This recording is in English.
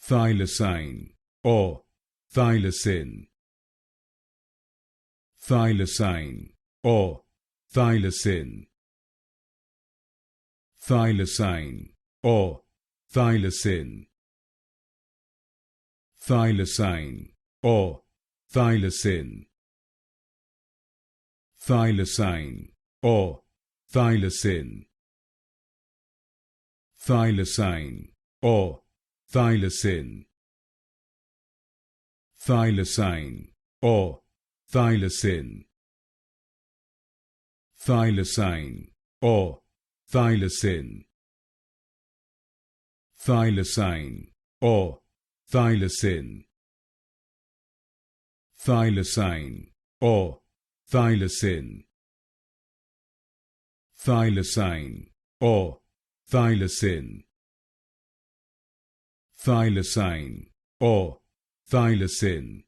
Thylacine or thylacine. Thylacine or thylacine. Thylacine or thylacine. Thylacine or thylacine. Thylacine or thylacine. Thylacine or thylacine. Thylacine or thylacine. Thylacine or thylacine. Thylacine or thylacine. Thylacine or thylacine. Thylacine or thylacine. Thylacine or thylacine.